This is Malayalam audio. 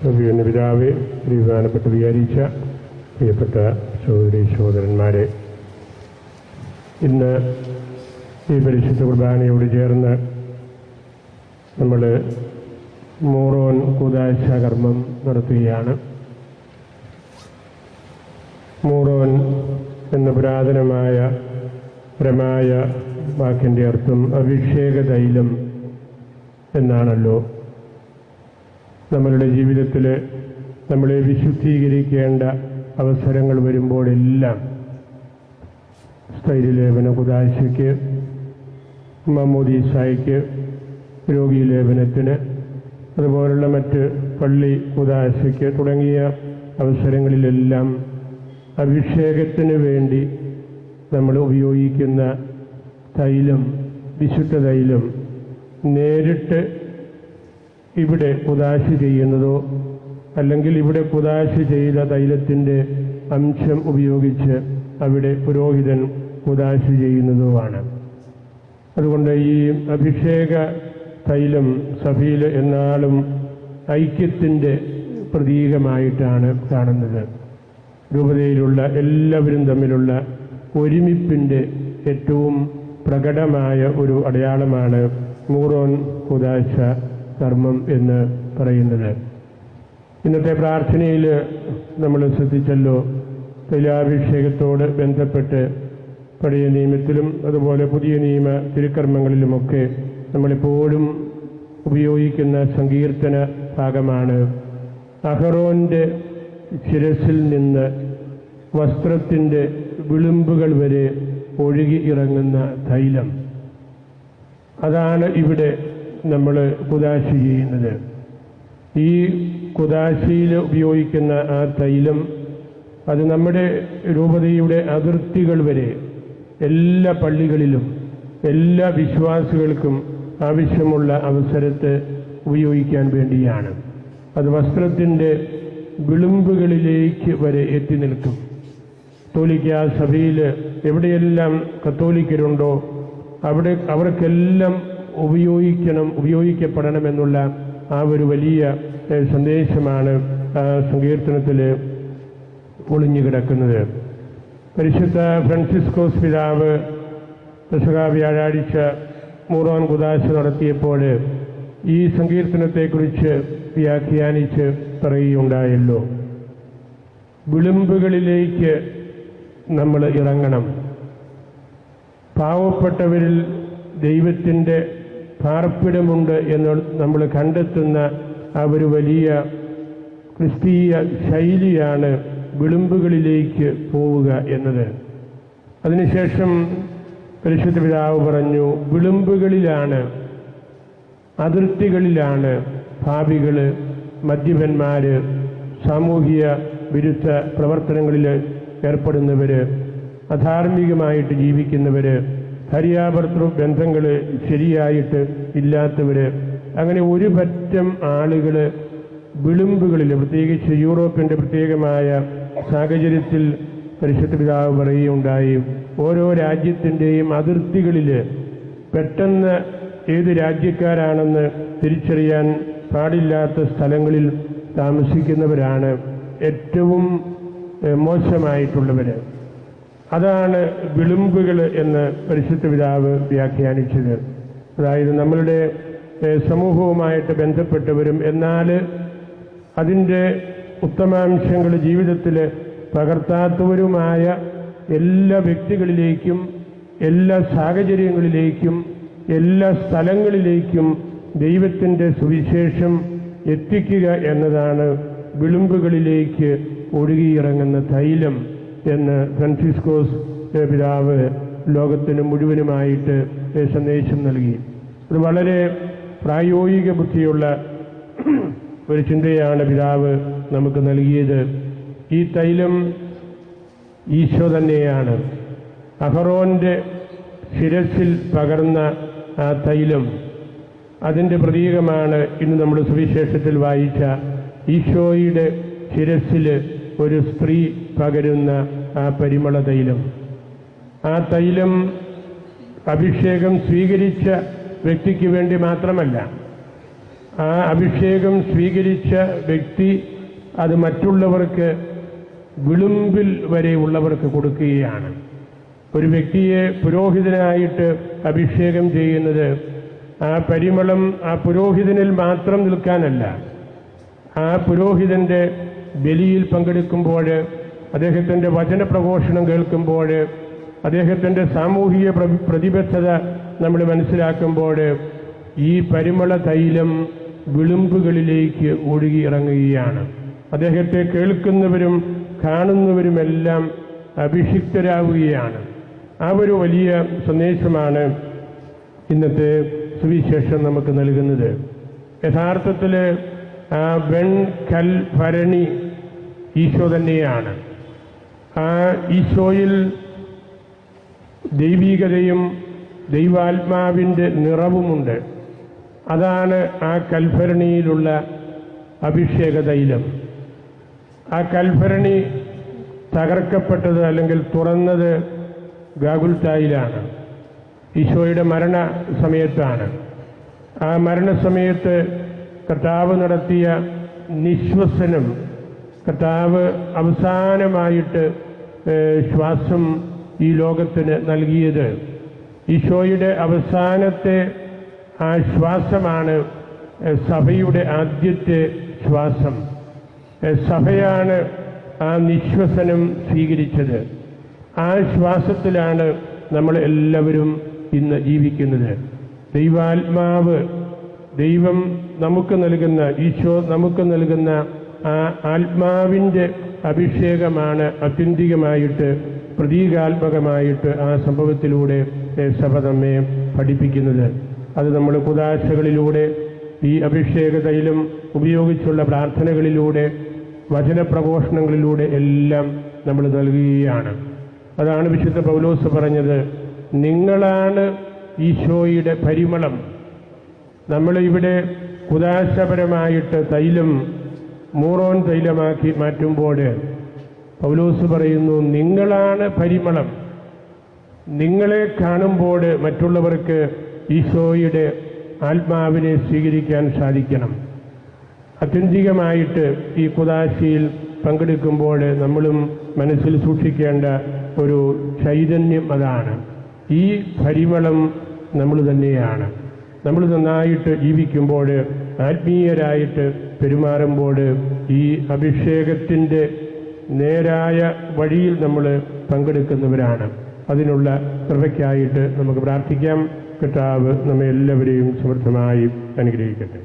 അഭിനന്ദ പിതാവേ, ബഹുമാനപ്പെട്ട വികാരിച്ച പ്രിയപ്പെട്ട സഹോദരി സഹോദരന്മാരെ, ഇന്ന് ഈ പരിശുദ്ധ കുർബാനയോട് ചേർന്ന് നമ്മൾ മൂറോൻ കൂദാശ കർമ്മം നടത്തുകയാണ്. മൂറോൻ എന്ന പുരാതനമായ പരമായ വാക്കിൻ്റെ അർത്ഥം അഭിഷേക തൈലം എന്നാണല്ലോ. നമ്മളുടെ ജീവിതത്തിൽ നമ്മളെ വിശുദ്ധീകരിക്കേണ്ട അവസരങ്ങൾ വരുമ്പോഴെല്ലാം സ്ഥൈര്യലേപന കുദാശയ്ക്ക്, മാമോദീസായ്ക്ക്, രോഗീലേപനത്തിന്, അതുപോലുള്ള മറ്റ് പള്ളി കുദാശയ്ക്ക് തുടങ്ങിയ അവസരങ്ങളിലെല്ലാം അഭിഷേകത്തിന് വേണ്ടി നമ്മൾ ഉപയോഗിക്കുന്ന തൈലം, വിശുദ്ധ തൈലം നേരിട്ട് ഇവിടെ കുദാശ ചെയ്യുന്നതോ അല്ലെങ്കിൽ ഇവിടെ കുദാശ ചെയ്ത തൈലത്തിൻ്റെ അംശം ഉപയോഗിച്ച് അവിടെ പുരോഹിതൻ കുദാശ ചെയ്യുന്നതോ ആണ്. അതുകൊണ്ട് ഈ അഭിഷേക തൈലം സഭയിൽ എന്നാളും ഐക്യത്തിൻ്റെ പ്രതീകമായിട്ടാണ് കാണുന്നത്. രൂപതയിലുള്ള എല്ലാവരും തമ്മിലുള്ള ഒരുമിപ്പിൻ്റെ ഏറ്റവും പ്രകടമായ ഒരു അടയാളമാണ് മൂറോൻ കൂദാശ കർമ്മം എന്ന് പറയുന്നത്. ഇന്നത്തെ പ്രാർത്ഥനയിൽ നമ്മൾ ശ്രദ്ധിച്ചല്ലോ, തൈലാഭിഷേകത്തോട് ബന്ധപ്പെട്ട് പഴയ നിയമത്തിലും അതുപോലെ പുതിയ നിയമ തിരുക്കർമ്മങ്ങളിലുമൊക്കെ നമ്മളെപ്പോഴും ഉപയോഗിക്കുന്ന സങ്കീർത്തന ഭാഗമാണ് അഹറോൻ്റെ ശിരസിൽ നിന്ന് വസ്ത്രത്തിൻ്റെ വിളുമ്പുകൾ വരെ ഒഴുകി ഇറങ്ങുന്ന തൈലം. അതാണ് ഇവിടെ നമ്മൾ കുദാശ ചെയ്യുന്നത്. ഈ കുദാശയിൽ ഉപയോഗിക്കുന്ന ആ തൈലം അത് നമ്മുടെ രൂപതയുടെ അതിർത്തികൾ വരെ എല്ലാ പള്ളികളിലും എല്ലാ വിശ്വാസികൾക്കും ആവശ്യമുള്ള അവസരത്തെ ഉപയോഗിക്കാൻ വേണ്ടിയാണ്. അത് വസ്ത്രത്തിൻ്റെ വിളുമ്പുകളിലേക്ക് വരെ എത്തി നിൽക്കും. കത്തോലിക്ക സഭയിൽ എവിടെയെല്ലാം കത്തോലിക്കരുണ്ടോ അവിടെ അവർക്കെല്ലാം ഉപയോഗിക്കപ്പെടണമെന്നുള്ള ആ ഒരു വലിയ സന്ദേശമാണ് ആ സങ്കീർത്തനത്തിൽ ഒളിഞ്ഞു കിടക്കുന്നത്. പരിശുദ്ധ ഫ്രാൻസിസ്കോസ് പിതാവ് പെസഹ വ്യാഴാഴ്ച മൂറോൻ കൂദാശ നടത്തിയപ്പോൾ ഈ സങ്കീർത്തനത്തെക്കുറിച്ച് വ്യാഖ്യാനിച്ച് പറയുകയുണ്ടായല്ലോ. വിളുമ്പുകളിലേക്ക് നമ്മൾ ഇറങ്ങണം. പാവപ്പെട്ടവരിൽ ദൈവത്തിൻ്റെ പാർപ്പിടമുണ്ട് എന്ന് നമ്മൾ കണ്ടെത്തുന്ന ആ ഒരു വലിയ ക്രിസ്തീയ ശൈലിയാണ് വിളുമ്പുകളിലേക്ക് പോവുക എന്നത്. അതിനുശേഷം പരിശുദ്ധ പിതാവ് പറഞ്ഞു, വിളുമ്പുകളിലാണ്, അതിർത്തികളിലാണ് പാപികൾ, മദ്യപന്മാർ, സാമൂഹിക വിരുദ്ധ പ്രവർത്തനങ്ങളിൽ ഏർപ്പെടുന്നവർ, അധാർമികമായിട്ട് ജീവിക്കുന്നവർ, ഭാര്യാഭർത്തൃ ബന്ധങ്ങൾ ശരിയായിട്ട് ഇല്ലാത്തവർ, അങ്ങനെ ഒരു പറ്റം ആളുകൾ വിളുമ്പുകളിൽ, പ്രത്യേകിച്ച് യൂറോപ്പിൻ്റെ പ്രത്യേകമായ സാഹചര്യത്തിൽ പരിശുദ്ധ പിതാവ് പറയുകയുണ്ടായി, ഓരോ രാജ്യത്തിൻ്റെയും അതിർത്തികളിൽ പെട്ടെന്ന് ഏത് രാജ്യക്കാരാണെന്ന് തിരിച്ചറിയാൻ പാടില്ലാത്ത സ്ഥലങ്ങളിൽ താമസിക്കുന്നവരാണ് ഏറ്റവും മോശമായിട്ടുള്ളവർ. അതാണ് വിളുമ്പുകൾ എന്ന് പരിശുദ്ധ പിതാവ് വ്യാഖ്യാനിച്ചത്. അതായത് നമ്മളുടെ സമൂഹവുമായിട്ട് ബന്ധപ്പെട്ടവരും എന്നാൽ അതിൻ്റെ ഉത്തമാംശങ്ങൾ ജീവിതത്തിൽ പകർത്താത്തവരുമായ എല്ലാ വ്യക്തികളിലേക്കും എല്ലാ സാഹചര്യങ്ങളിലേക്കും എല്ലാ സ്ഥലങ്ങളിലേക്കും ദൈവത്തിൻ്റെ സുവിശേഷം എത്തിക്കുക എന്നതാണ് വിളുമ്പുകളിലേക്ക് ഒഴുകിയിറങ്ങുന്ന തൈലം എന്ന് ഫ്രാൻസിസ്കോസ് പിതാവ് ലോകത്തിന് മുഴുവനുമായിട്ട് സന്ദേശം നൽകി. അത് വളരെ പ്രായോഗിക ബുദ്ധിയുള്ള ഒരു ചിന്തയാണ് പിതാവ് നമുക്ക് നൽകിയത്. ഈ തൈലം ഈശോ തന്നെയാണ്. അഹറോൻ്റെ ശിരസിൽ പകർന്ന ആ തൈലം, അതിൻ്റെ പ്രതീകമാണ് ഇന്ന് നമ്മൾ സുവിശേഷത്തിൽ വായിച്ച ഈശോയുടെ ശിരസിൽ ഒരു സ്ത്രീ പകരുന്ന ആ പരിമള തൈലം. ആ തൈലം അഭിഷേകം സ്വീകരിച്ച വ്യക്തിക്ക് വേണ്ടി മാത്രമല്ല, ആ അഭിഷേകം സ്വീകരിച്ച വ്യക്തി അത് മറ്റുള്ളവർക്ക് വിളുമ്പിൽ വരെയുള്ളവർക്ക് കൊടുക്കുകയാണ്. ഒരു വ്യക്തിയെ പുരോഹിതനായിട്ട് അഭിഷേകം ചെയ്യുന്നത് ആ പരിമളം ആ പുരോഹിതനിൽ മാത്രം നിൽക്കാനല്ല, ആ പുരോഹിതന്റെ ബലിയിൽ പങ്കെടുക്കുമ്പോൾ, അദ്ദേഹത്തിൻ്റെ വചനപ്രഘോഷണം കേൾക്കുമ്പോൾ, അദ്ദേഹത്തിൻ്റെ സാമൂഹിക പ്രതിബദ്ധത നമ്മൾ മനസ്സിലാക്കുമ്പോൾ ഈ പരിമള തൈലം വിളുമ്പുകളിലേക്ക് ഒഴുകി ഇറങ്ങുകയാണ്. അദ്ദേഹത്തെ കേൾക്കുന്നവരും കാണുന്നവരുമെല്ലാം അഭിഷിക്തരാവുകയാണ്. ആ ഒരു വലിയ സന്ദേശമാണ് ഇന്നത്തെ സുവിശേഷം നമുക്ക് നൽകുന്നത്. യഥാർത്ഥത്തിൽ ആ വെൺകൽ ഭരണി ഈശോ തന്നെയാണ്. ആ ഈശോയിൽ ദൈവികതയും ദൈവാത്മാവിൻ്റെ നിറവുമുണ്ട്. അതാണ് ആ കൽഭരണിയിലുള്ള അഭിഷേക തൈലം. ആ കൽഭരണി തകർക്കപ്പെട്ടത് അല്ലെങ്കിൽ തുറന്നത് ഗാഗുൽത്തായിലാണ്, ഈശോയുടെ മരണ സമയത്താണ്. ആ മരണസമയത്ത് കർത്താവ് നടത്തിയ നിശ്വസനം, കർത്താവ് അവസാനമായിട്ട് ശ്വാസം ഈ ലോകത്തിന് നൽകിയത്, ഈശോയുടെ അവസാനത്തെ ആ ശ്വാസമാണ് സഭയുടെ ആദ്യത്തെ ശ്വാസം. സഭയാണ് ആ നിശ്വസനം സ്വീകരിച്ചത്. ആ ശ്വാസത്തിലാണ് നമ്മൾ എല്ലാവരും ഇന്ന് ജീവിക്കുന്നത്. ദൈവാത്മാവ്, ദൈവം നമുക്ക് നൽകുന്ന, ഈശോ നമുക്ക് നൽകുന്ന ആ ആത്മാവിൻ്റെ അഭിഷേകമാണ് ആത്യന്തികമായിട്ട്, പ്രതീകാത്മകമായിട്ട് ആ സംഭവത്തിലൂടെ സഭ നമ്മെ പഠിപ്പിക്കുന്നത്. അത് നമ്മൾ കുദാശകളിലൂടെ, ഈ അഭിഷേക തൈലം ഉപയോഗിച്ചുള്ള പ്രാർത്ഥനകളിലൂടെ, വചനപ്രഘോഷണങ്ങളിലൂടെ എല്ലാം നമ്മൾ നൽകുകയാണ്. അതാണ് വിശുദ്ധ പൗലോസ് പറഞ്ഞത്, നിങ്ങളാണ് ഈശോയുടെ പരിമളം. നമ്മൾ ഇവിടെ കുദാശപരമായിട്ട് തൈലം മൂറോൻ തൈലമാക്കി മാറ്റുമ്പോൾ പൗലോസ് പറയുന്നു, നിങ്ങളാണ് പരിമളം. നിങ്ങളെ കാണുമ്പോൾ മറ്റുള്ളവർക്ക് ഈശോയുടെ ആത്മാവിനെ സ്വീകരിക്കാൻ സാധിക്കണം. ആത്യന്തികമായിട്ട് ഈ കുദാശയിൽ പങ്കെടുക്കുമ്പോൾ നമ്മളും മനസ്സിൽ സൂക്ഷിക്കേണ്ട ഒരു ചൈതന്യം അതാണ്. ഈ പരിമളം നമ്മൾ തന്നെയാണ്. നമ്മൾ നന്നായിട്ട് ജീവിക്കുമ്പോൾ, ആത്മീയരായിട്ട് പെരുമാറുമ്പോൾ ഈ അഭിഷേകത്തിൻ്റെ നേരായ വഴിയിൽ നമ്മൾ പങ്കെടുക്കുന്നവരാണ്. അതിനുള്ള കൃപയ്ക്കായിട്ട് നമുക്ക് പ്രാർത്ഥിക്കാം. കർത്താവ് നമ്മെ എല്ലാവരെയും സമൃദ്ധമായി അനുഗ്രഹിക്കട്ടെ.